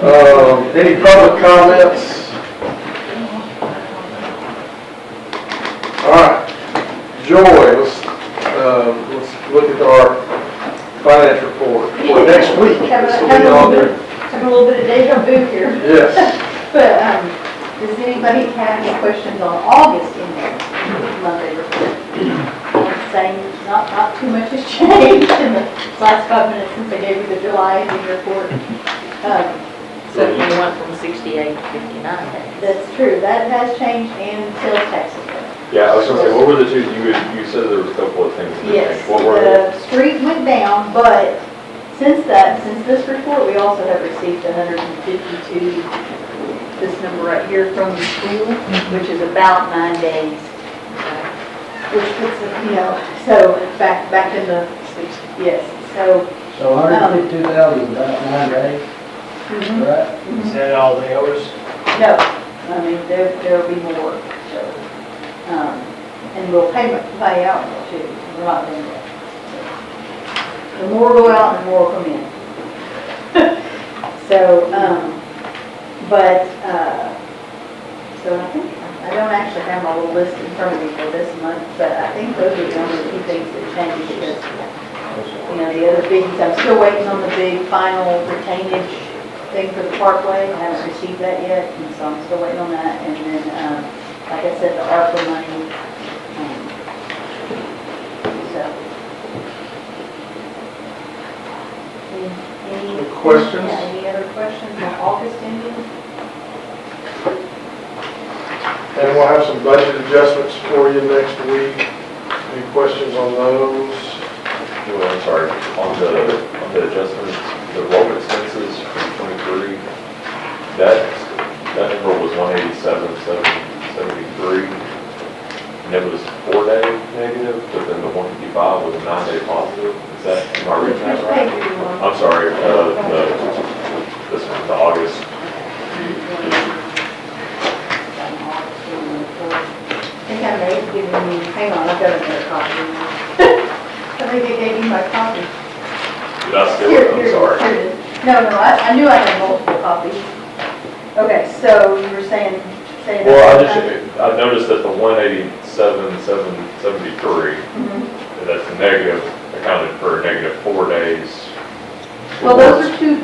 Any public comments? All right, Joy, let's look at our finance report for next week. This will be on there. Having a little bit of deja vu here. Yes. But does anybody have any questions on August index Monday report? I'm saying not too much has changed in the last 5 minutes since I gave you the July ending report. So you went from 68 to 59 days. That's true. That has changed, and sales taxes. Yeah, I was gonna say, what were the two, you said there was a couple of things. Yes, What were they? the street went down, but since this report, we also have received 152, this number right here from the school, which is about 9 days. Which puts it, so back in the 60s, yes, so. So 152,000 is about 9 days, right? Is that all the hours? No, I mean, there'll be more, so, and we'll pay out more too, we're not doing that. The more go out, the more will come in. So, so I think, I don't actually have my little list in front of me for this month, but I think those are the only two things that changed because, the other biggies, I'm still waiting on the big final retainage thing for the parkway. I haven't received that yet, and so I'm still waiting on that. And then, like I said, the ARPA money. So. Any Questions? Yeah, any other questions on August ending? And we'll have some budget adjustments for you next week. Any questions on those? Well, I'm sorry, on the adjustments, the road expenses from 23, that number was 187,773, and it was 4-day negative, but then the 155 was a 9-day positive. Is that, am I reading that Which right? page are you on? I'm sorry, this one, the August. I think I may have given you, hang on, I've got another copy. I think I gave you my copy. Did I skip Here, it? I'm here, sorry. here it is. No, I knew I had multiple copies. Okay, so you were saying that. Well, I noticed that the 187,773, that's a negative, accounted for a negative 4 days. Well, those are two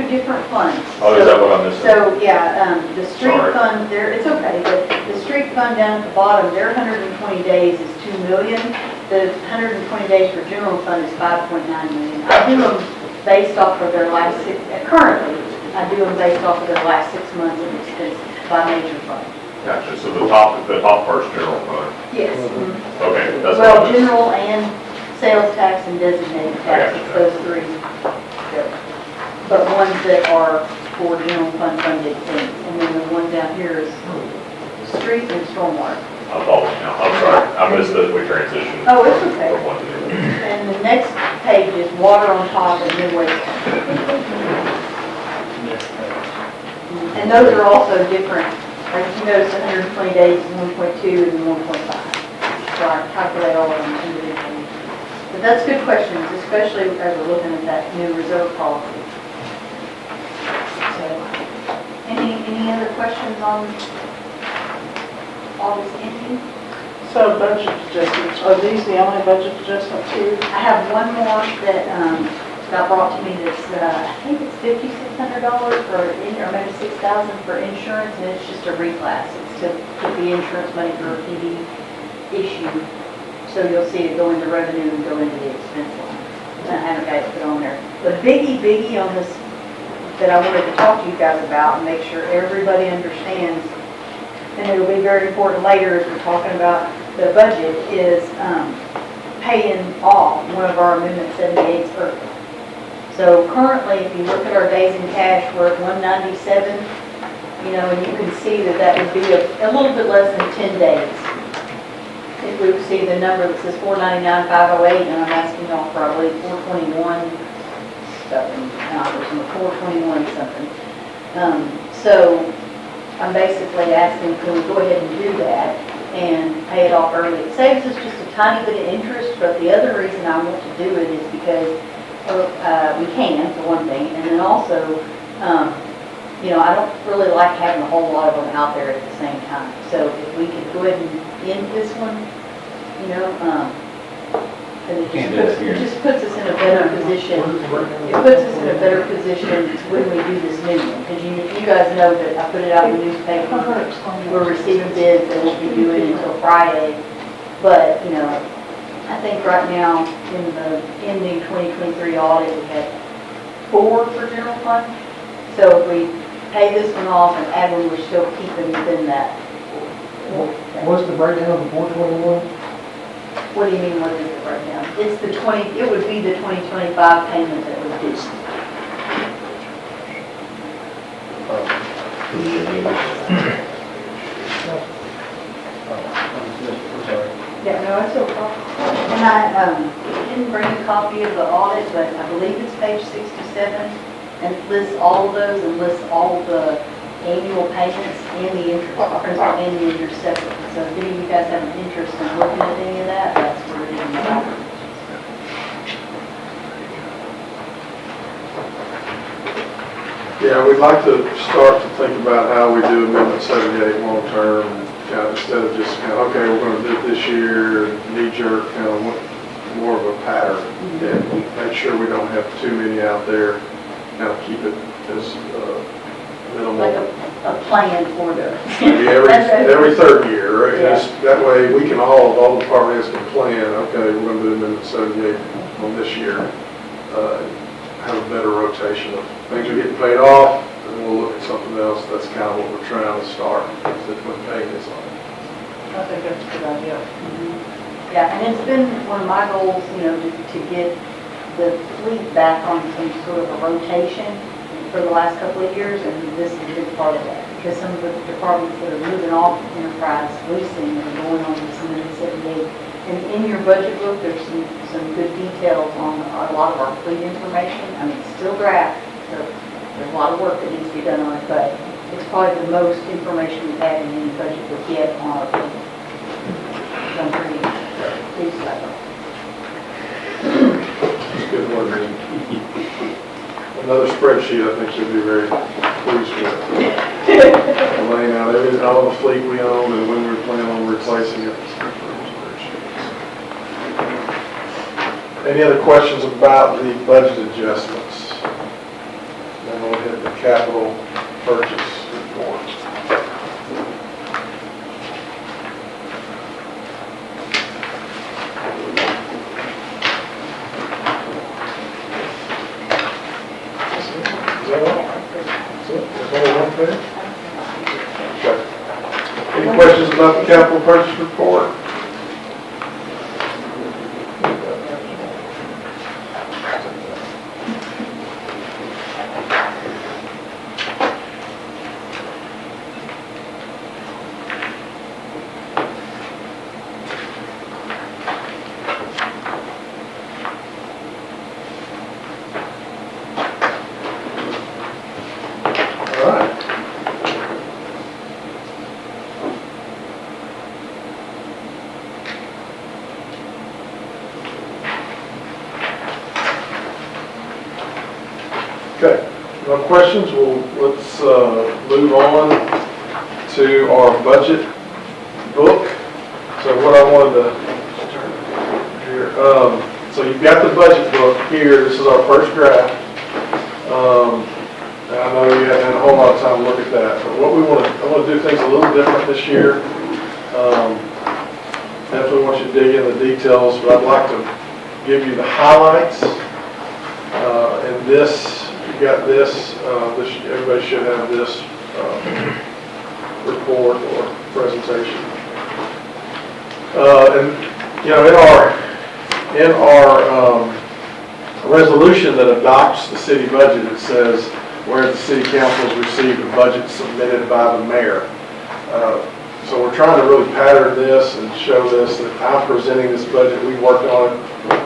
different funds. Oh, is that what I'm missing? So, yeah, the street Sorry. fund, it's okay, but the street fund down at the bottom, their 120 days is 2 million. The 120 days for general fund is 5.9 million. I do them based off of their last currently, I do them based off of their last 6 months of expenses by major fund. Gotcha, so the top part's general fund. Yes. Okay, that's Well, what I missed. general and sales tax and designated taxes, I those three. But ones that are for general fund funded things. And then the one down here is street and stormwater. I'm following now, I'm sorry, I missed that we transitioned Oh, it's okay. from one to the other. And the next page is water on top and then waste. And those are also different. Like you notice 120 days is 1.2 and 1.5. So I calculate all of them individually. But that's good questions, especially as we're looking at that new reserve policy. So, any other questions on August ending? So budget adjustments, are these the only budget adjustments here? I have one more that got brought to me that's, I think it's $5,600 for, or maybe $6,000 for insurance, and it's just a reclass. It's to put the insurance money for a PD issue. So you'll see it go into revenue and go into the expense line. And I haven't got it put on there. The biggie on this that I wanted to talk to you guys about and make sure everybody understands, and it'll be very important later as we're talking about the budget, is paying off one of our Amendment 78's early. So currently, if you look at our days in cash, we're at 197, and you can see that would be a little bit less than 10 days. If we see the number that says 499,508, and I'm asking y'all for, I believe, 421 something, there's some 421 something. So I'm basically asking, can we go ahead and do that and pay it off early? It saves us just a tiny bit of interest, but the other reason I want to do it is because we can, for one thing, and then also you know, I don't really like having a whole lot of them out there at the same time. So if we could go ahead and end this one, you know, and it just puts us in a better position. It puts us in a better position when we do this new one. Because you guys know that I put it out in the newspaper. We're receiving bids that won't be due in until Friday. But, you know, I think right now in the ending 2023 audit, we had 4 for general fund. So if we pay this one off and add one, we're still keeping within that. What's the breakdown of 421? What do you mean, what is it right now? It's the 20, it would be the 2025 payment that was due. Yeah, no, it's okay. And I didn't bring a copy of the audit, but I believe it's page 67, and it lists all of those and lists all the annual payments and the interest, principal and the interest separately. So if any of you guys have an interest in looking at any of that, that's where it is. Yeah, we'd like to start to think about how we do Amendment 78 long-term, kind of instead of just kind of, okay, we're going to do it this year, knee-jerk, kind of more of a pattern, and make sure we don't have too many out there, kind of keep it as minimal. Like a plan for the. Maybe every third year, right? Yeah. Just that way we can all department heads can plan, okay, we're going to do Amendment 78 on this year. Have a better rotation of things are getting paid off, and we'll look at something else. That's kind of what we're trying to start, is when paying is on. I think that's a good idea. Yeah, and it's been one of my goals, you know, to get the fleet back on some sort of a rotation for the last couple of years, and this is a big part of that. Because some of the departments that are moving off enterprise leasing are going on to some of the 78. And in your budget book, there's some good details on a lot of our fleet information. I mean, it's still draft, so there's a lot of work that needs to be done on it, but it's probably the most information we've had in any budget book yet on our fleet. So I'm pretty pleased with that. It's good one. Another spreadsheet I think you'll be very pleased with. Laying out all the fleet we own and when we're planning on replacing it. Any other questions about the budget adjustments? Then we'll hit the capital purchase report. Is that all? That's it? There's only one thing? Okay. Any questions about the capital purchase report? All right. Okay, no questions? Well, let's move on to our budget book. So what I wanted to here, so you've got the budget book here. This is our first draft. And I know you haven't had a whole lot of time to look at that, but what I want to do things a little different this year. Definitely want you to dig into the details, but I'd like to give you the highlights. And this, you got this, everybody should have this report or presentation. And you know, in our resolution that adopts the city budget, it says, whereas the city council has received a budget submitted by the mayor. So we're trying to really pattern this and show this, that I'm presenting this budget. We worked on it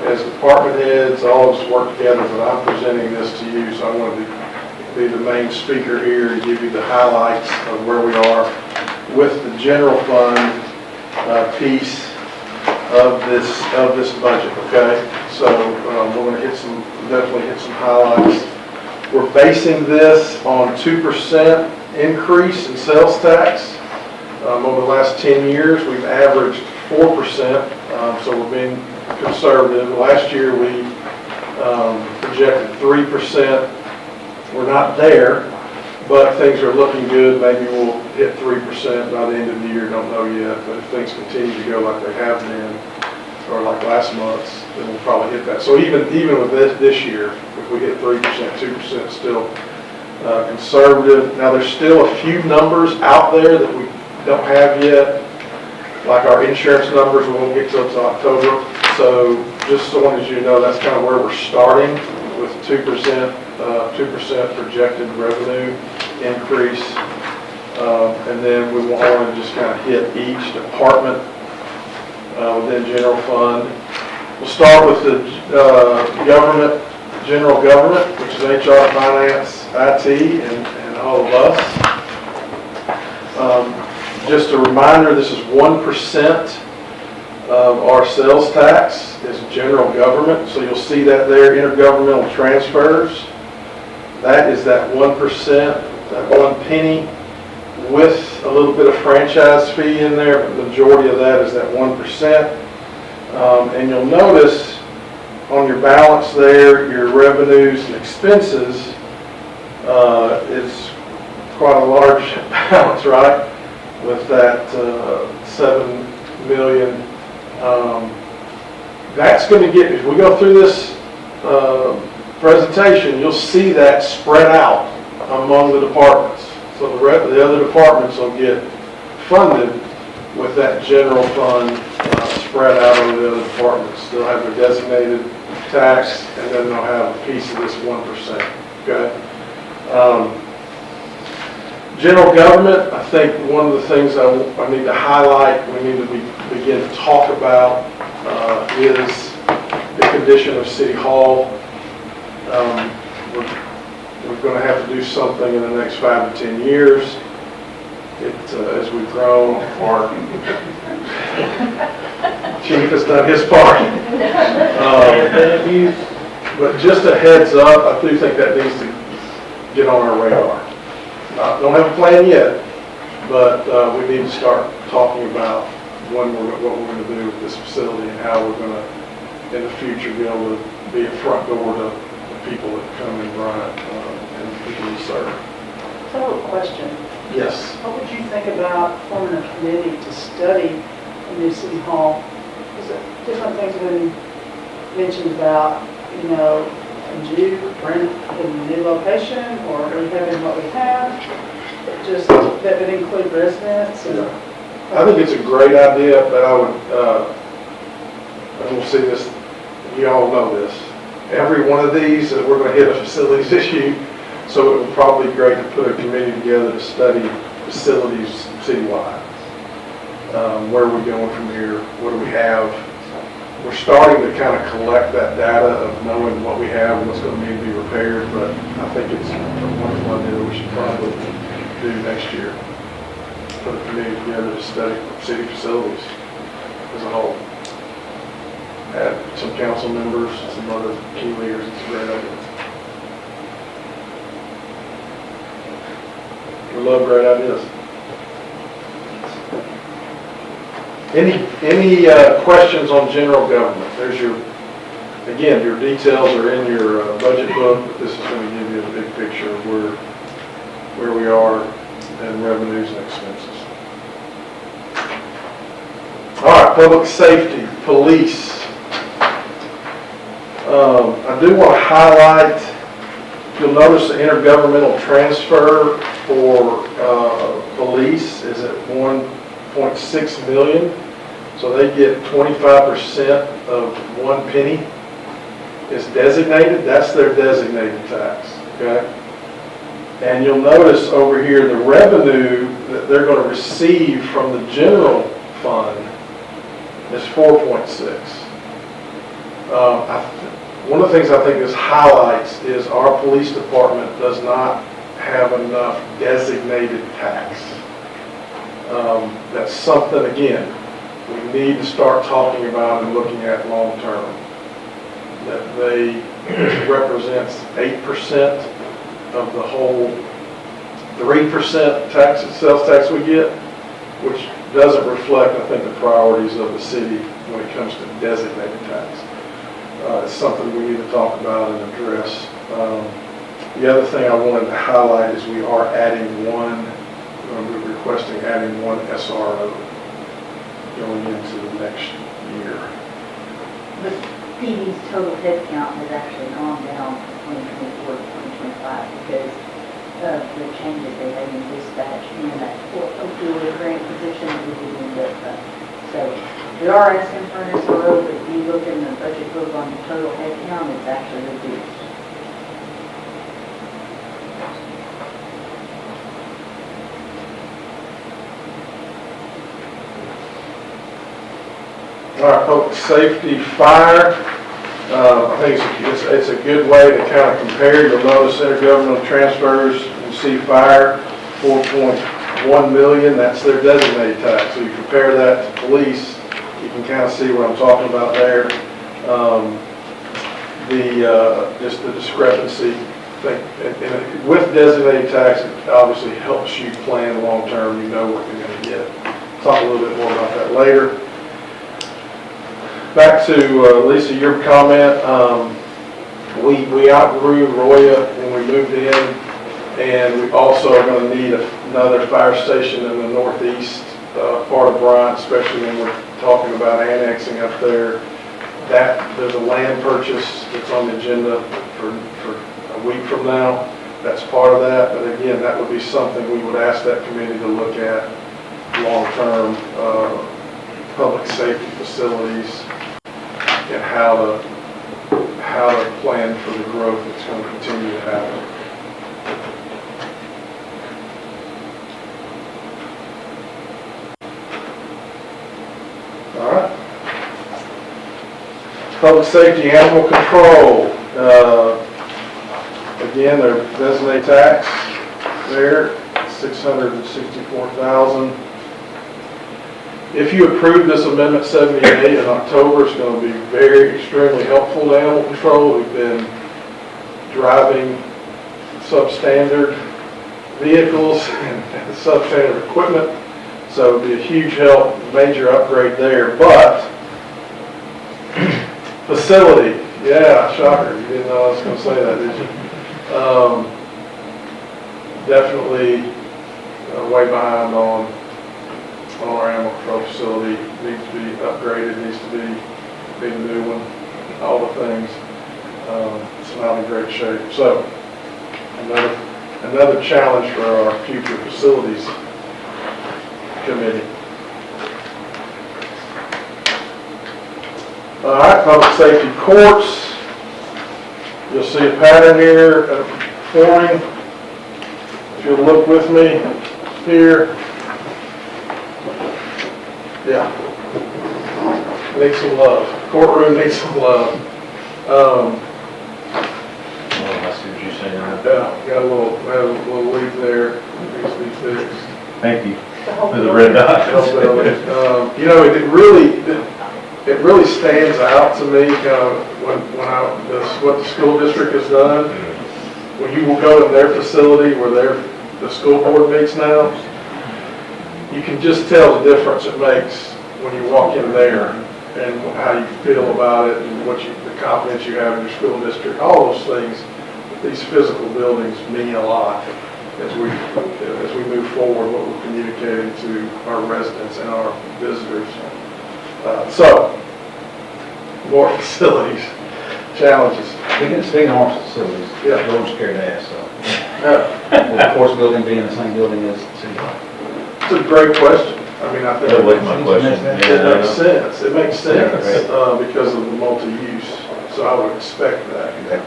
as department heads, all of us work together, but I'm presenting this to you. So I wanted to be the main speaker here and give you the highlights of where we are with the general fund piece of this budget, okay? So we're going to definitely hit some highlights. We're basing this on 2% increase in sales tax. Over the last 10 years, we've averaged 4%, so we're being conservative. Last year, we projected 3%. We're not there, but things are looking good. Maybe we'll hit 3% by the end of the year, don't know yet. But if things continue to go like they have been, or like last month's, then we'll probably hit that. So even with this year, if we hit 3%, 2% is still conservative. Now, there's still a few numbers out there that we don't have yet, like our insurance numbers. We won't get to until October. So just so long as you know, that's kind of where we're starting with 2% projected revenue increase. And then we want to just kind of hit each department within general fund. We'll start with the general government, which is HR, finance, IT, and all of us. Just a reminder, this is 1% of our sales tax is general government. So you'll see that there, intergovernmental transfers. That is that 1%, that 1 penny, with a little bit of franchise fee in there, but the majority of that is that 1%. And you'll notice on your balance there, your revenues and expenses is quite a large balance, right? With that 7 million. That's going to get, if we go through this presentation, you'll see that spread out among the departments. So the other departments will get funded with that general fund spread out over the other departments. They'll have their designated tax, and then they'll have a piece of this 1%. Okay. General government, I think one of the things I need to highlight, we need to begin to talk about is the condition of City Hall. We're going to have to do something in the next 5 to 10 years. As we've grown, our chief has done his part. But just a heads up, I do think that needs to get on our radar. Don't have a plan yet, but we need to start talking about what we're going to do with this facility and how we're going to, in the future, be able to be a front door to the people that come and run it and the people we serve. So I have a question. Yes. What would you think about forming a committee to study the new City Hall? Because different things have been mentioned about, would you bring in a new location or rehabbing what we have? Just that would include residents? And I think it's a great idea, but I would, and we'll see this, you all know this. Every one of these, we're going to hit a facilities issue, so it would probably be great to put a committee together to study facilities citywide. Where are we going from here? What do we have? We're starting to kind of collect that data of knowing what we have and what's going to need to be repaired, but I think it's a wonderful idea that we should probably do next year. Put a committee together to study city facilities as a whole. Add some council members, some other key leaders. It's a great idea. We love great ideas. Any questions on general government? There's your details are in your budget book, but this is going to give you a big picture of where we are in revenues and expenses. All right, public safety, police. I do want to highlight, you'll notice the intergovernmental transfer for police is at 1.6 million. So they get 25% of 1 penny is designated. That's their designated tax, okay? And you'll notice over here the revenue that they're going to receive from the general fund is 4.6. One of the things I think this highlights is our police department does not have enough designated tax. That's something, again, we need to start talking about and looking at long term. That they represents 8% of the whole 3% tax, sales tax we get, which doesn't reflect, I think, the priorities of the city when it comes to designated tax. It's something we need to talk about and address. The other thing I wanted to highlight is we are adding one, we're requesting adding one SRO going into the next year. The PD's total headcount has actually gone down from 2024 to 2025 because of the changes they made in dispatch and that opioid grant position that we didn't end up. So we are asking for an SRO, but if you look in the budget book on the total headcount, it's actually reduced. All right, public safety, fire. I think it's a good way to kind of compare. You'll notice intergovernmental transfers, you see fire, 4.1 million, that's their designated tax. So you compare that to police, you can kind of see what I'm talking about there. Just the discrepancy. And with designated tax, it obviously helps you plan long-term, you know what you're going to get. Talk a little bit more about that later. Back to Lisa, your comment. We outgrew Roya when we moved in, and we also are going to need another fire station in the northeast part of Bryant, especially when we're talking about annexing up there. There's a land purchase that's on the agenda for a week from now. That's part of that, but again, that would be something we would ask that committee to look at long-term public safety facilities and how to plan for the growth that's going to continue to happen. All right. Public safety, animal control. Again, their designated tax there, $664,000. If you approve this Amendment 78 in October, it's going to be extremely helpful to animal control. We've been driving substandard vehicles and substandard equipment, so it would be a huge help, major upgrade there. But facility, yeah, shocker, you didn't know I was going to say that, did you? Definitely way behind on our animal control facility. Needs to be upgraded, needs to be a new one, all the things. It's not in great shape. So another challenge for our future facilities committee. All right, public safety courts. You'll see a pattern here forming. If you'll look with me here. Yeah. Needs some love. Courtroom needs some love. I see what you're saying. Yeah, got a little leak there. Needs to be fixed. Thank you for the red dot. You know, it really stands out to me what the school district has done. When you will go to their facility where the school board meets now, you can just tell the difference it makes when you walk in there and how you feel about it and the confidence you have in your school district. All those things, these physical buildings mean a lot as we move forward, what we're communicating to our residents and our visitors. So, more facilities, challenges. Speaking of our facilities, Yeah. George scared ass, so. Yeah. Will the course building be in the same building as City Hall? It's a great question. I mean, I think That was my question. it makes sense. It makes sense because of the multi-use. So I would expect that.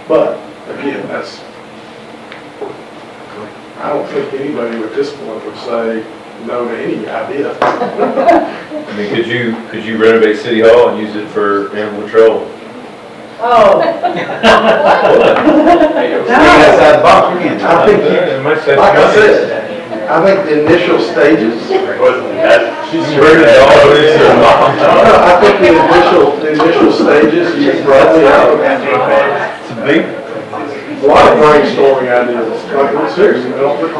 But again, I don't think anybody at this point would say no to any idea. I mean, could you renovate City Hall and use it for animal control? Oh. Outside the box again. I think like I said, I think the initial stages. She's ready to I think the initial stages, you probably It's a big. A lot of brainstorming ideas, like, seriously, I don't think.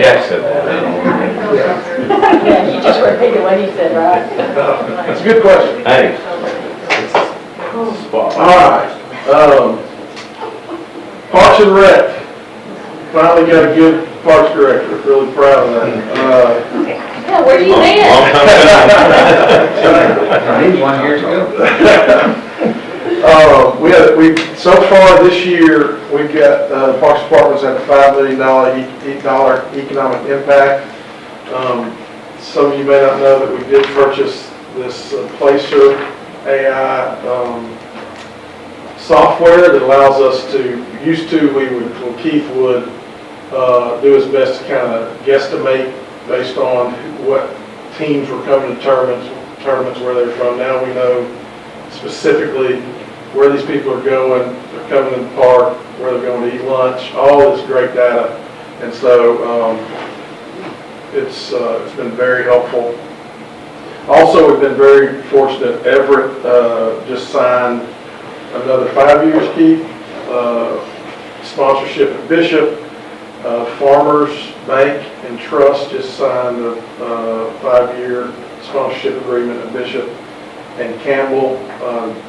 Jack said that. Yeah, you just repeated what he said, right? That's a good question. Hey. Spot. All right, Parks and Rec, finally got a good parks director, really proud of that. Yeah, where you Long been? time coming. 1 year ago. We so far this year, we've got, Parks Department's had a $5 million economic impact. Some of you may not know that we did purchase this Placer AI software that allows us to, Keith would do his best to kind of guesstimate based on what teams were coming to tournaments where they're from. Now we know specifically where these people are going, they're coming in the park, where they're going to eat lunch, all this great data. And so it's been very helpful. Also, we've been very fortunate. Everett just signed another 5 years, Keith, sponsorship at Bishop. Farmers Bank and Trust just signed a 5-year sponsorship agreement at Bishop. And Campbell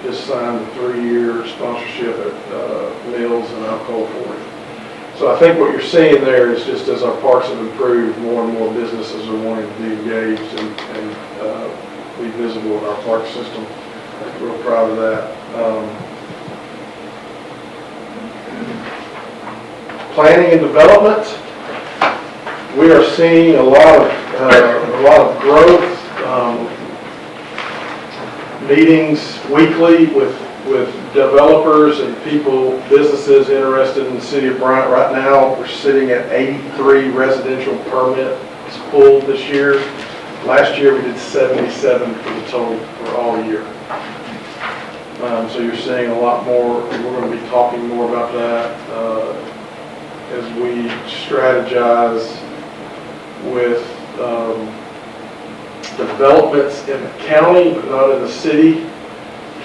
just signed a 3-year sponsorship at Mills and Alcoa 40. So I think what you're seeing there is just as our parks have improved, more and more businesses are wanting to be engaged and be visible in our park system. I'm real proud of that. Planning and development, we are seeing a lot of growth. Meetings weekly with developers and people, businesses interested in the city of Bryant. Right now, we're sitting at 83 residential permits pulled this year. Last year, we did 77 for the total for all year. So you're seeing a lot more, and we're going to be talking more about that as we strategize with developments in the county, but not in the city,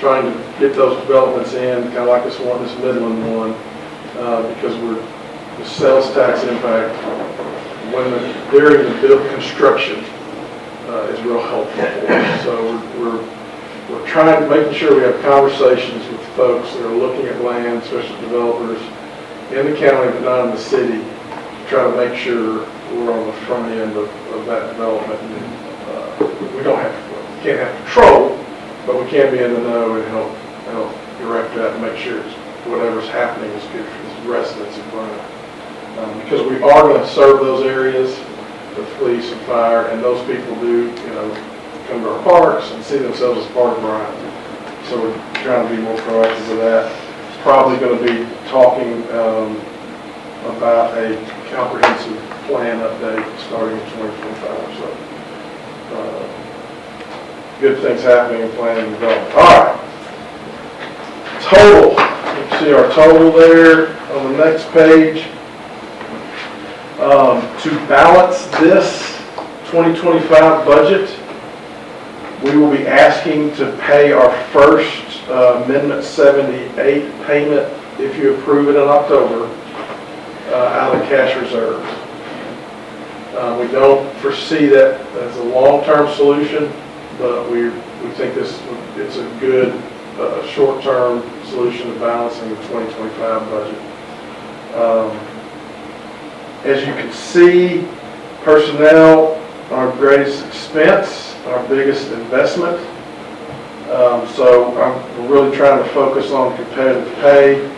trying to get those developments in, kind of like this Midland one, because the sales tax impact during the build construction is real helpful for us. So we're making sure we have conversations with folks that are looking at land, especially developers in the county but not in the city, to try to make sure we're on the front end of that development. And, we can't have control, but we can be in the know and help direct that and make sure whatever's happening is good for the residents in Bryant. Because we are going to serve those areas with police and fire, and those people do, come to our parks and see themselves as part of Bryant. So we're trying to be more proactive with that. It's probably going to be talking about a comprehensive plan update starting in 2025. So. Good things happening in planning and development. All right. Total. You can see our total there on the next page. To balance this 2025 budget, we will be asking to pay our first Amendment 78 payment, if you approve it in October, out of cash reserves. We don't foresee that as a long-term solution, but we think it's a good short-term solution to balancing the 2025 budget. As you can see, personnel, our greatest expense, our biggest investment. So we're really trying to focus on competitive pay,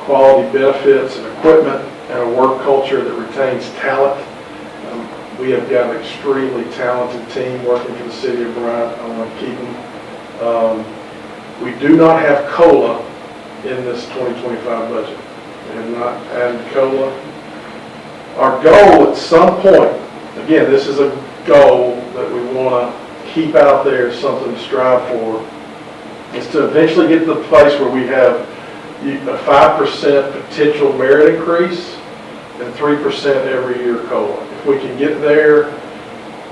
quality benefits and equipment, and a work culture that retains talent. We have got an extremely talented team working for the city of Bryant. I want to keep them. We do not have COLA in this 2025 budget. We have not added COLA. Our goal at some point, again, this is a goal that we want to keep out there, something to strive for, is to eventually get to the place where we have a 5% potential merit increase and 3% every year COLA. If we can get there,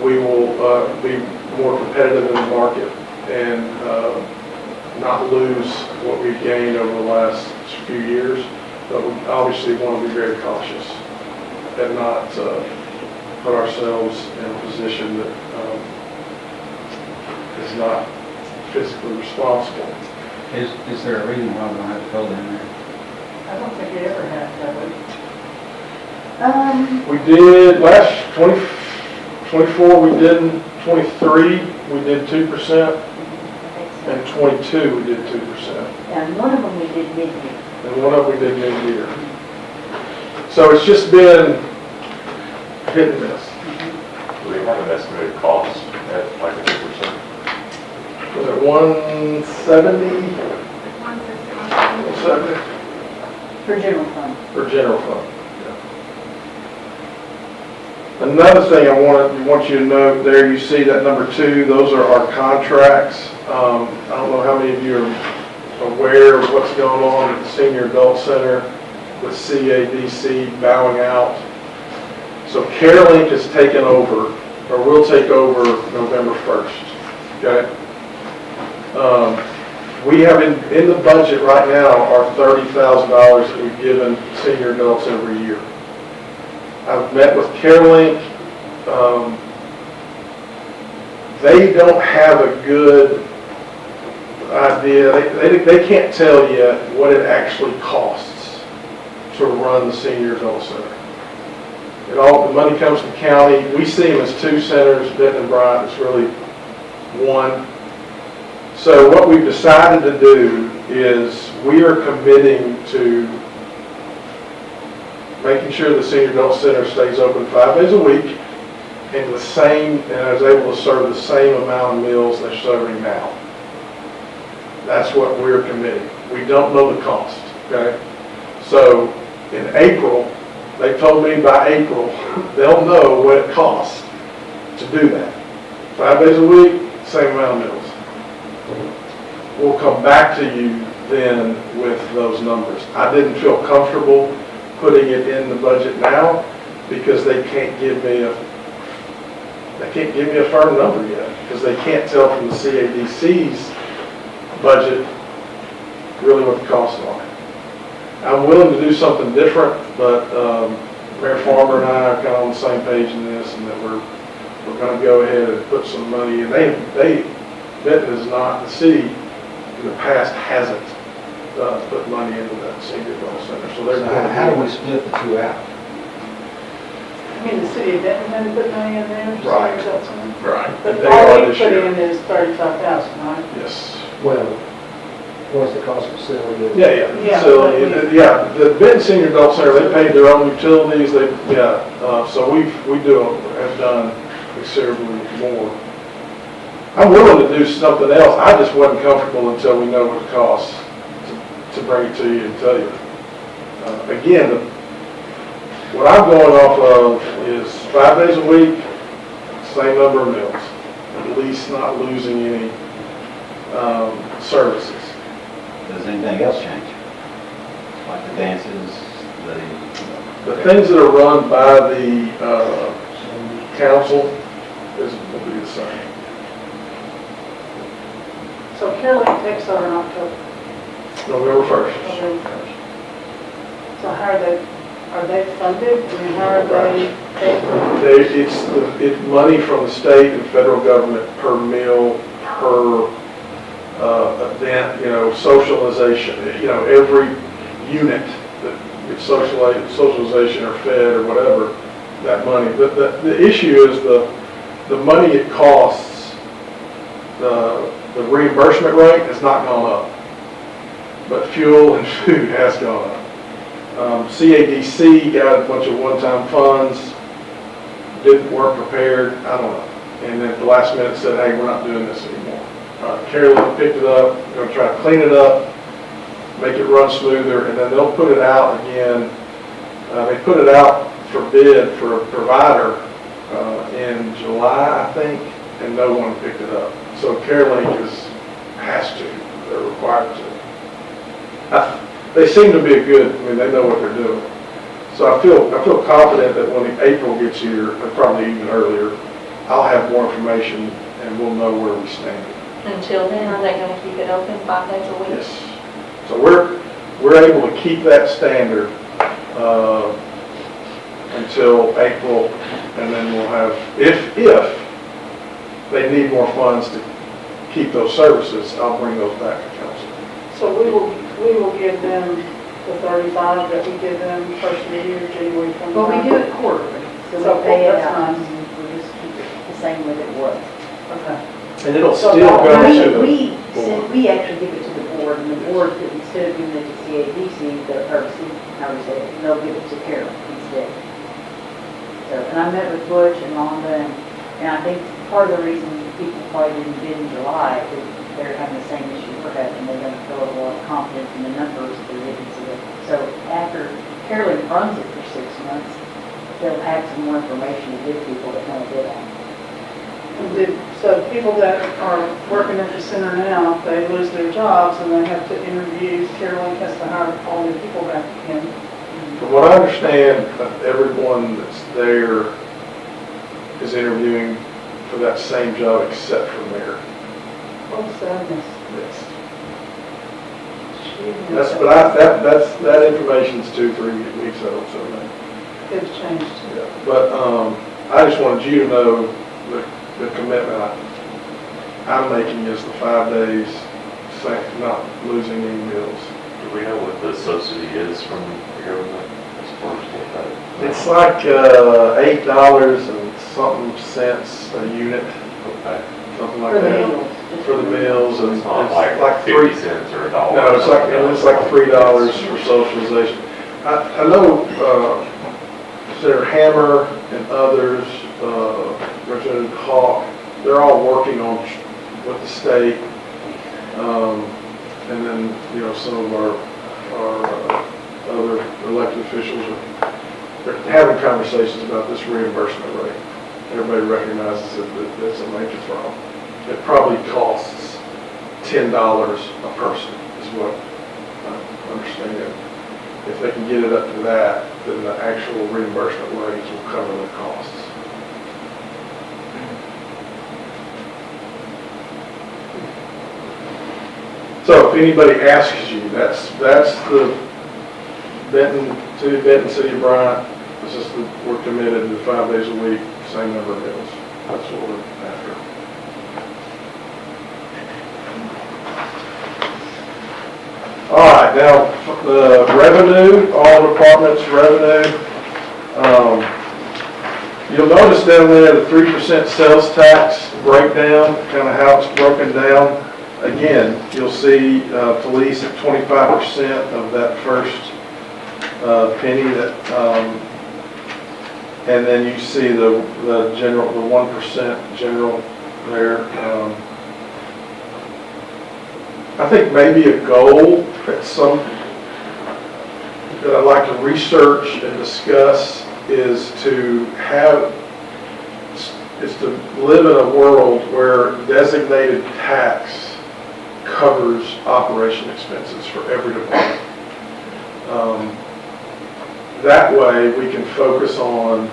we will be more competitive in the market and not lose what we've gained over the last few years, but we obviously want to be very cautious and not put ourselves in a position that is not physically responsible. Is there a reason why we don't have a code in there? I don't think it ever has, have we? We did last 24, we did in 23, we did 2%, and 22, we did 2%. And one of them we did mid-year. And one of them we did mid-year. So it's just been hit and miss. Do we have an estimated cost at like a 2%? Was it 170? 170 For general fund. for general fund. Yeah. Another thing I want you to note there, you see that number 2, those are our contracts. I don't know how many of you are aware of what's going on at the Senior Adult Center with CADC bowing out. So CareLink has taken over, or will take over November 1st, okay? We have in the budget right now our $30,000 that we've given senior adults every year. I've met with CareLink. They don't have a good idea. They can't tell yet what it actually costs to run the Senior Adult Center. The money comes from the county. We see them as 2 centers, Benton and Bryant. It's really 1. So what we've decided to do is we are committing to making sure the Senior Adult Center stays open 5 days a week and is able to serve the same amount of meals they're serving now. That's what we're committing. We don't know the cost, okay? So in April, they told me by April, they'll know what it costs to do that. 5 days a week, same amount of meals. We'll come back to you then with those numbers. I didn't feel comfortable putting it in the budget now because they can't give me a firm number yet because they can't tell from the CADC's budget really what the costs are. I'm willing to do something different, but Mayor Farmer and I are kind of on the same page in this, and that we're going to go ahead and put some money in. Benton is not, the city in the past hasn't put money into that Senior Adult Center, so they're going to. How do we split the 2 out? I mean, the city of Denton had to put money in there? Right. Right. But They all are we this put year. in is 35,000, right? Yes. Well, what's the cost of facility? Yeah. Yeah, So, but the Benton Senior Adult Center, they paid their own utilities, so we have done considerably more. I'm willing to do something else, I just wasn't comfortable until we know what it costs to bring it to you and tell you. Again, what I'm going off of is 5 days a week, same number of meals, at least not losing any services. Does anything else change? Like the dances, The things that are run by the council will be the same. So CareLink takes over in October. November 1st. So how are they funded? I mean, how are they paid for? It's money from the state and federal government per meal, per event, socialization. Every unit that gets socialization or fed or whatever, that money. The issue is the money it costs, the reimbursement rate has not gone up, but fuel and food has gone up. CADC got a bunch of one-time funds, didn't work prepared, I don't know. And then at the last minute said, hey, we're not doing this anymore. CareLink picked it up, going to try to clean it up, make it run smoother, and then they'll put it out again. They put it out for bid for a provider in July, I think, and no one picked it up. So CareLink has to, they're required to. They seem to be they know what they're doing. So I feel confident that when April gets here, or probably even earlier, I'll have more information and we'll know where we stand. Until then, are they gonna keep it open 5 days a week? Yes. So we're we're able to keep that standard until April, and then we'll have, if they need more funds to keep those services, I'll bring those back to council. So we will give them the 35 that we give them first of the year, January 29. Well, we do it quarterly, so So we pay it that's out, nice. and we just keep it the same way it was. Okay. And it'll So still that- go to the We actually give it to the board, and the board, instead of giving it to CADC, how we say it, they'll give it to Carol instead. So, and I met with Butch and Londa, and I think part of the reason people probably didn't bid in July is they're having the same issue we're having. They don't feel a lot of confidence in the numbers that they're getting. So after Carolyn runs it for 6 months, they'll have some more information to give people that want to bid on it. So people that are working at the center now, if they lose their jobs and they have to interview, Carolyn has to hire all new people back again. From what I understand, everyone that's there is interviewing for that same job except for mayor. What sadness. Yes. Gee, That information's 2-3 weeks old, so. It's changed. Yeah. But, I just wanted you to know the commitment I'm making is the 5 days, not losing any meals. Do we know what the subsidy is from the government as far as what that? It's like $8 and something cents a unit, Okay. something For like the that. meals. For the meals, and It's not it's like 50 cents or $1. No, it's like $3 for socialization. I know Senator Hammer and others, Representative Hawk, they're all working on with the state, and then some of our other elected officials are having conversations about this reimbursement rate. Everybody recognizes that it's a major problem. It probably costs $10 a person, is what I understand. If they can get it up to that, then the actual reimbursement rates will cover the costs. So if anybody asks you, that's the Benton City of Bryant. It's just that we're committed to 5 days a week, same number of meals. That's what we're after. All right, now the revenue, all departments' revenue. You'll notice down there the 3% sales tax breakdown, kind of how it's broken down. Again, you'll see police at 25% of that first penny and then you see the 1% general there. I think maybe a goal that I'd like to research and discuss is to live in a world where designated tax covers operation expenses for every department. That way we can focus on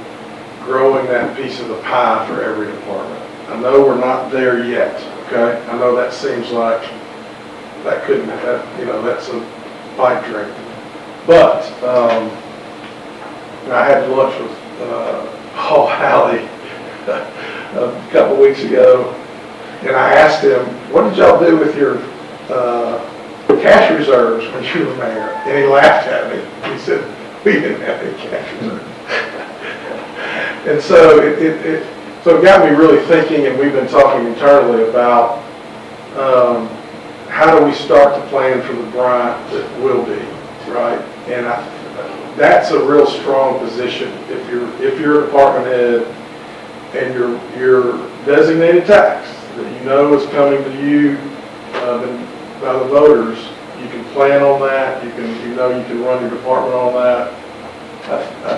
growing that piece of the pie for every department. I know we're not there yet, okay? I know that seems like that's a pipe dream. But I had lunch with Paul Halley a couple weeks ago, and I asked him, what did y'all do with your cash reserves when you were mayor? And he laughed at me. He said, we didn't have any cash reserves. And so it got me really thinking, and we've been talking internally about how do we start to plan for the Bryant that will be, right? And that's a real strong position if you're a department head and your designated tax that you know is coming to you by the voters. You can plan on that. You can run your department on that.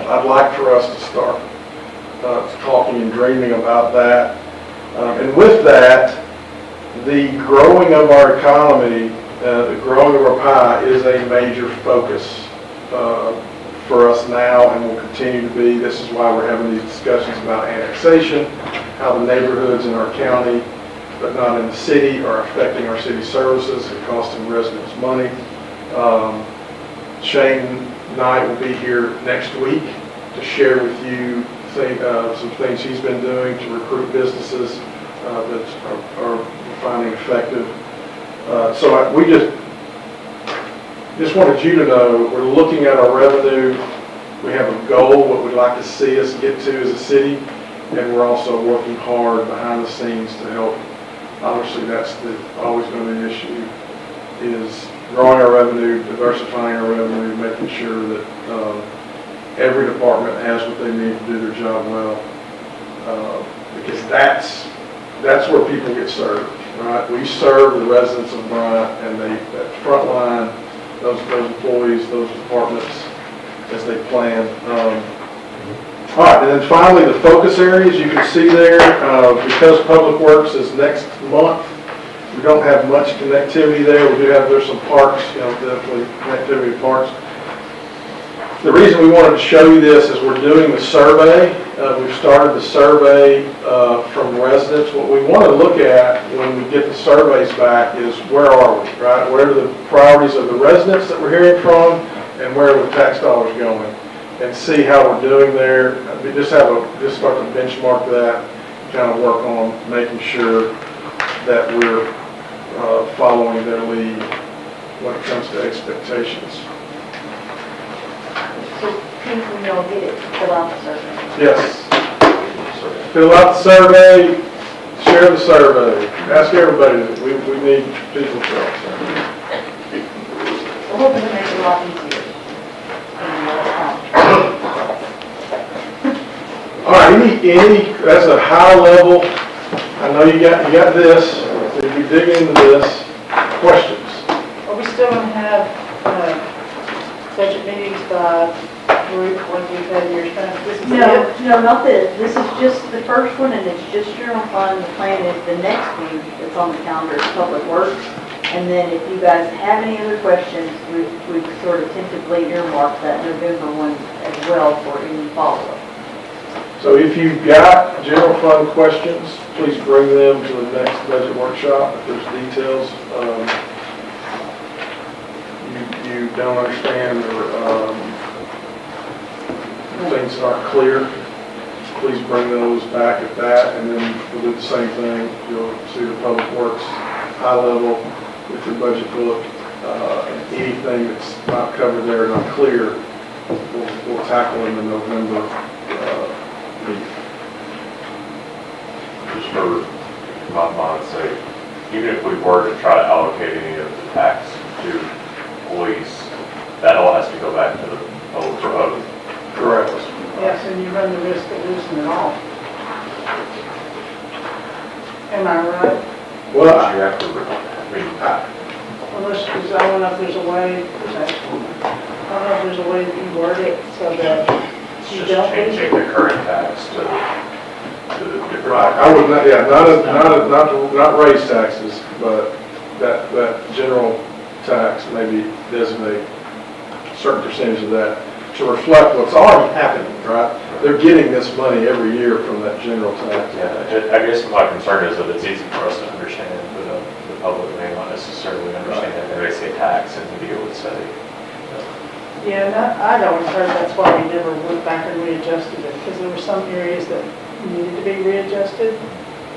I'd like for us to start talking and dreaming about that. And with that, the growing of our economy, the growing of our pie is a major focus for us now and will continue to be. This is why we're having these discussions about annexation, how the neighborhoods in our county, but not in the city, are affecting our city services and costing residents money. Shane Knight will be here next week to share with you some things he's been doing to recruit businesses that are finding effective. We just wanted you to know, we're looking at our revenue. We have a goal, what we'd like to see us get to as a city, and we're also working hard behind the scenes to help. Obviously, that's always going to be an issue, is growing our revenue, diversifying our revenue, making sure that every department has what they need to do their job well. Because that's where people get served, right? We serve the residents of Bryant, and that front line, those employees, those departments, as they plan. All right, and then finally, the focus areas you can see there, because Public Works is next month, we don't have much connectivity there. There's some parks, definitely connectivity to parks. The reason we wanted to show you this is we're doing the survey. We've started the survey from residents. What we want to look at when we get the surveys back is where are we, right? Where are the priorities of the residents that we're hearing from, and where are the tax dollars going? And see how we're doing there. We just start to benchmark that, kind of work on making sure that we're following their lead when it comes to expectations. So Pete, when y'all get it, fill out the survey. Yes. Fill out the survey, share the survey, ask everybody. We need people to fill out the survey. We're hoping to make it a lot easier. All right, that's a high level. I know you got this. So if you dig into this, questions? Are we still going to have budget meetings by group like we've had years past? This is it? No, not this. This is just the first one, and it's just general fund. The plan is the next week that's on the calendar is Public Works. And then if you guys have any other questions, we've sort of tentatively earmarked that November one as well for any follow-up. So if you've got general fund questions, please bring them to the next budget workshop. If there's details you don't understand or things that aren't clear, please bring those back at that, and then we'll do the same thing. You'll see the Public Works high level with your budget book, and anything that's not covered there, not clear, we'll tackle in the November meeting. Just for my mind's sake, even if we were to try to allocate any of the tax to police, that all has to go back to the public road. Correct. Yes, and you run the risk of losing it all. Am I right? Well, But you have to, Unless, because I don't know if there's a way, I don't know if there's a way that you word it so that it's you just don't lose changing it. the current tax to the different. right, I would not, not raise taxes, but that general tax, maybe designate a certain percentage of that to reflect what's already happening, right? They're getting this money every year from that general tax. Yeah, I guess my concern is that it's easy for us to understand, but the public may not necessarily understand it. They say tax and the deal would say. Yeah, and I'd always heard that's why we never went back and readjusted it, because there were some areas that needed to be readjusted,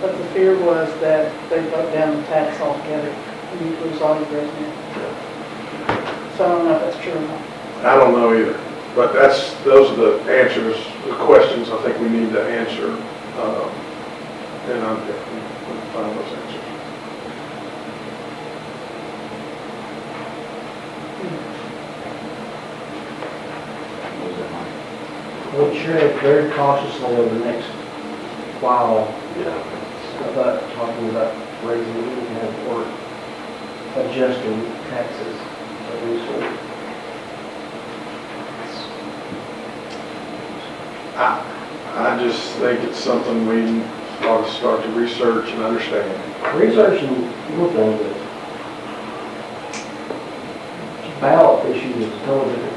but the fear was that they broke down the tax altogether and you lose all your revenue. So I don't know if that's true or not. I don't know either, but those are the answers, the questions I think we need to answer, and I'm going to find those answers. We'll tread very cautiously over the next while Yeah. about talking about raising income or adjusting taxes of any sort. I just think it's something we ought to start to research and understand. Researching one thing, but ballot issues is totally different.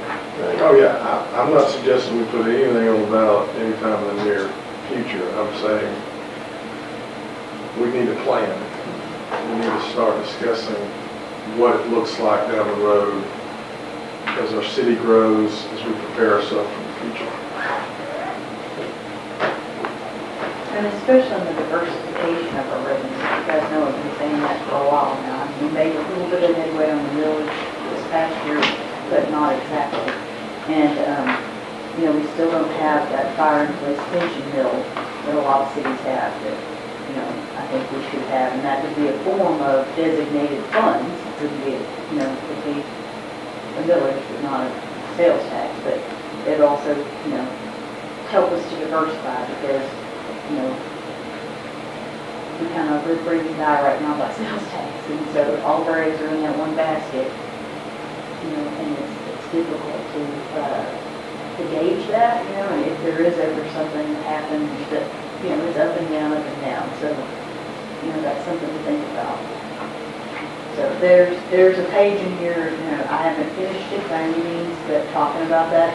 Oh, yeah, I'm not suggesting we put anything on the ballot anytime in the near future. I'm saying we need a plan. We need to start discussing what it looks like down the road as our city grows, as we prepare ourselves for the future. And especially on the diversification of our revenues, you guys know I've been saying that for a while now. We made a little bit of headway on the millage this past year, but not exactly. And, we still don't have that fire and police pension bill that a lot of cities have that, I think we should have. And that would be a form of designated funds. It would be, could be a millage, but not a sales tax. But it also, help us to diversify because, we kind of live, breathe, and die right now by sales tax. And so all of our eggs are in that one basket, and it's difficult to gauge that, and if there is ever something that happens that, it's up and down, so, that's something to think about. So there's a page in here, I haven't finished it by any means, but talking about the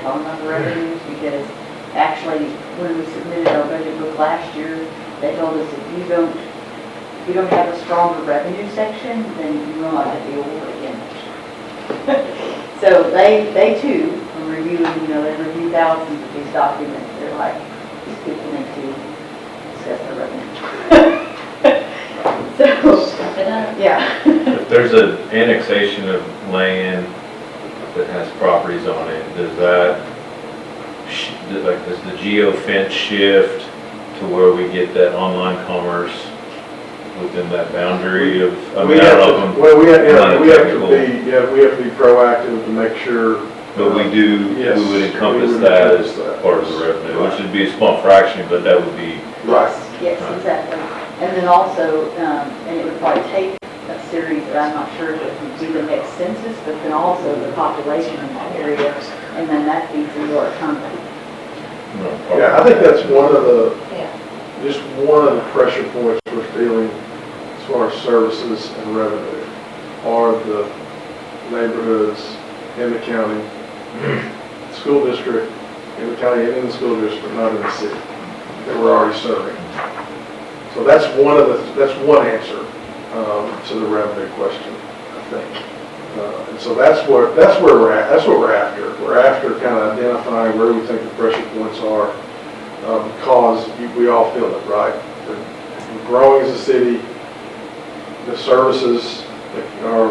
revenues, because actually, when we submitted our budget book last year, they told us if you don't have a stronger revenue section, then you will not get the award again. So they too, from reviewing, they review thousands of these documents, they're like, these people need to discuss their revenue. So, yeah. If there's an annexation of land that has properties on it, does the geo-fence shift to where we get that online commerce within that boundary of, We have to be proactive to make sure. But we Yes, would we encompass would that encompass as that. part of the revenue, which would be a small fraction, but that would be, Right. Yes, exactly. And then also, and it would probably take a series, that I'm not sure if it would do the next census, but then also the population in that area, and then that feeds into our economy. Yeah, I think that's one of the, Yeah. just one of the pressure points we're feeling as far as services and revenue are the neighborhoods in the county, school district, in the county and in the school district, not in the city, that we're already serving. So that's one answer to the revenue question, I think. And so that's where we're at. That's what we're after. We're after kind of identifying where we think the pressure points are, because we all feel it, right? We're growing as a city. The services are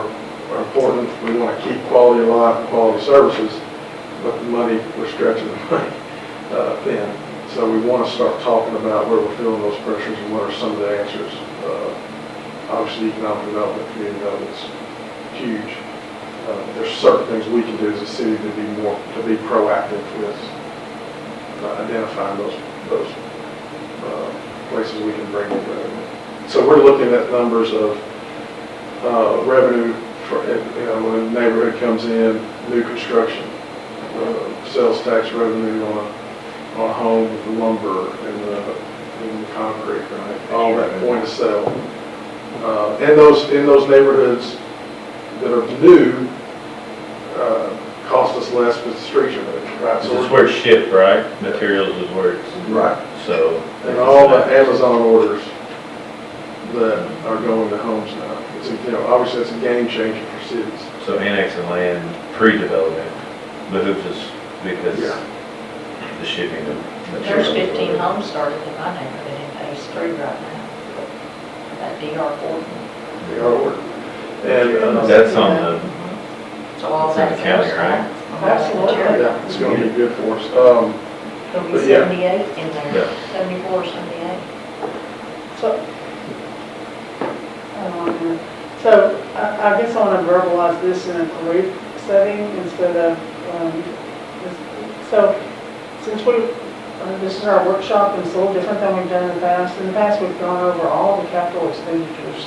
important. We want to keep quality of life and quality services, but the money, we're stretching the money thin. So we want to start talking about where we're feeling those pressures and what are some of the answers. Obviously, economic development, community development is huge. There's certain things we can do as a city to be proactive with identifying those places we can bring in revenue. So we're looking at numbers of revenue for, when a neighborhood comes in, new construction, sales tax revenue on a home with the lumber and the concrete, right? All that point of sale. In those neighborhoods that are new, cost us less with the streets are moved, right? this is where it's shipped, right? Materials is where it's, Right. so. And all the Amazon orders that are going to homes now. It's, obviously it's a game changer for cities. So annexing land pre-development behooves us because Yeah. the shipping of There's materials. 15 homes started in my neighborhood in phase 3 right now. That DR 40. They are ordered. And, That's on the, So all It's in that the county, sales right? tax, all that Absolutely. material. yeah, it's gonna be good for us. There'll be But yeah. 78 in there, Yeah. 74, 78. So, so I guess I want to verbalize this in a group setting instead of, so since this is our workshop and it's a little different than we've done in the past. In the past, we've gone over all the capital expenditures,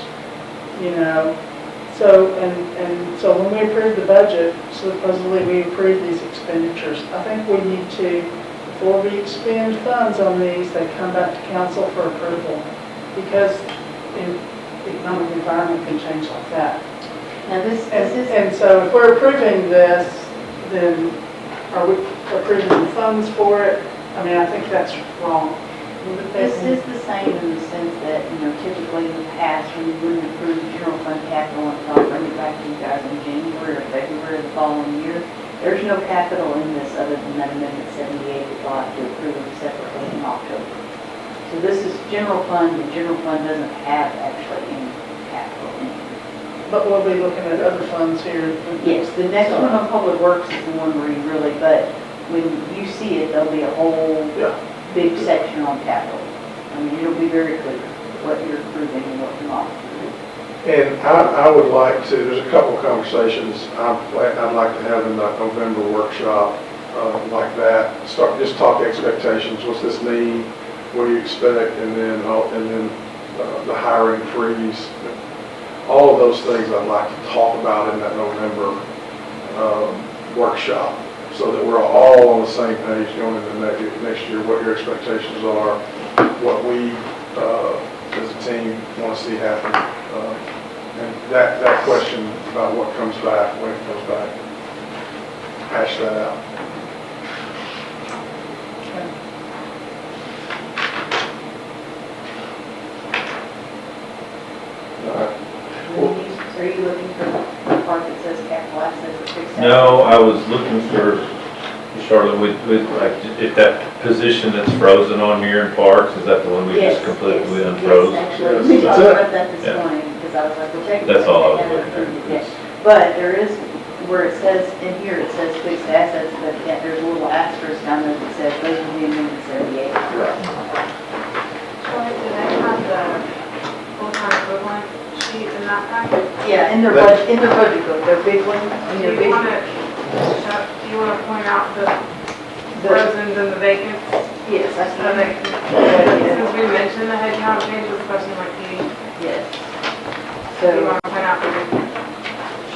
So, and so when we approved the budget, supposedly we approved these expenditures. I think we need to, before we expend funds on these, they come back to council for approval. Because the economic environment can change like that. Now this is, And so if we're approving this, then are we approving the funds for it? I mean, I think that's wrong. this is the same in the sense that, typically in the past, when you wouldn't approve general fund capital and thought bring it back to you guys in January or February of the following year, There's no capital in this other than that amendment 78 that you'll have to approve separately in October. So this is general fund, and general fund doesn't have actually any capital in it. But we'll be looking at other funds here. Yes, the next one on Public Works is the one where you really, but when you see it, there'll be a whole Yeah. big section on capital. I mean, it'll be very clear what you're approving and what you're not approving. And I would like to, there's a couple conversations I'd like to have in that November workshop, like that. Just talk expectations, what's this mean, what do you expect, and then the hiring freeze. All of those things I'd like to talk about in that November workshop, so that we're all on the same page going into next year, what your expectations are, what we, as a team, want to see happen. And that question about what comes back, when it comes back, hash that out. All right. Are you looking for the part that says capital assets or fixed assets? No, I was looking for, Charlotte, with like, if that position that's frozen on here in Parks, is that the one we Yes, just completely yes, unfroze? Yes, actually, Yes, we that's talked it. about that this Yeah. morning, because I was like, we're taking. That's all I was that looking and at. yes. But there is, where it says, in here, it says fixed assets, but yet there's a little asterisk down there that says, those will be amended 78. Right. Troy, do they have the full-time equivalent sheet in that packet? Yeah, in their budget, book, their big one, in Do their you big. want to point out the the- frozen and the vacants? Yes, I So they can. can, since we mentioned the headcount changes, especially like the, Yes. do you So, want to point out that it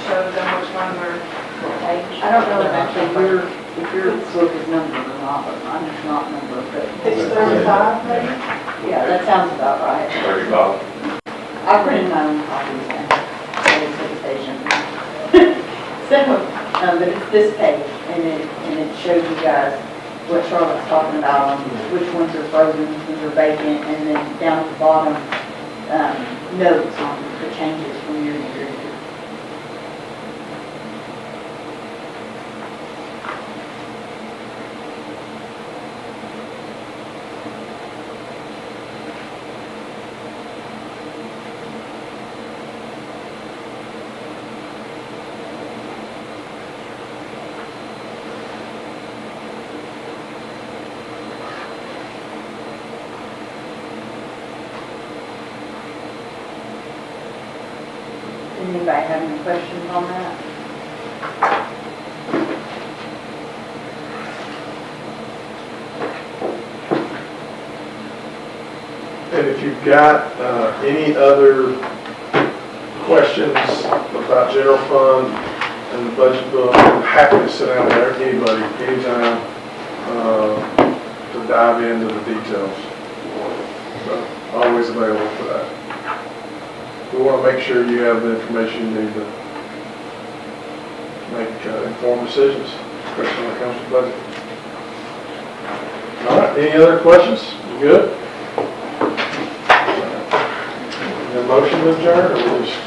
shows them which ones are? I don't know if actually if your book is numbered or not, but mine is not numbered, but. It's 35, maybe? Yeah, that sounds about right. 35? I've written my own copies and I hesitation. So, but it's this page and it shows you guys what Charlotte's talking about on which ones are frozen, which are vacant, and then down at the bottom, notes on the changes from year to year. Anybody have any questions on that? And if you've got any other questions about general fund and the budget book, I'm happy to sit down with anybody, anytime, to dive into the details. So, always available for that. We want to make sure you have the information you need to make informed decisions, especially when it comes to budget. All right, any other questions? You good? A motion to adjourn, or we just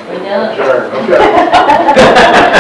We're done. adjourn? Okay.